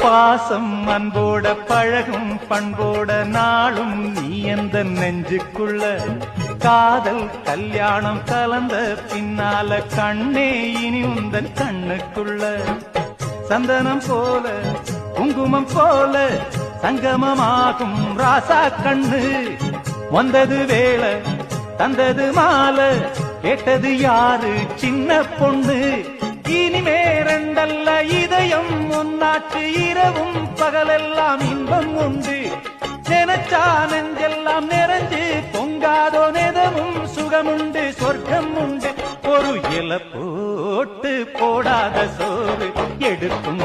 பாசம் அன்போட பழகும் பண்போட நாளும் நீ எந்த நெஞ்சுக்குள்ள காதல் கல்யாணம் கலந்த பின்னால கண்ணே இனி உந்தன் கண்ணுக்குள்ள சந்தனம் போல குங்குமம் போல சங்கமமாகும் ராசா கண்ணு வந்தது வேளை தந்தது மாலை கேட்டது யாரு சின்ன பொண்ணு இனிமே ரெண்டல்ல இதயம் ஒன்னாச்சு இரவும் பகலெல்லாம் இன்பம் உண்டு நினைச்சா நெஞ்செல்லாம் நிறைஞ்சு பொங்காதோ நெதமும் சுகமுண்டு சொர்க்கம் உண்டு ஒரு இலை போட்டு போடாத சோறு எடுக்கும்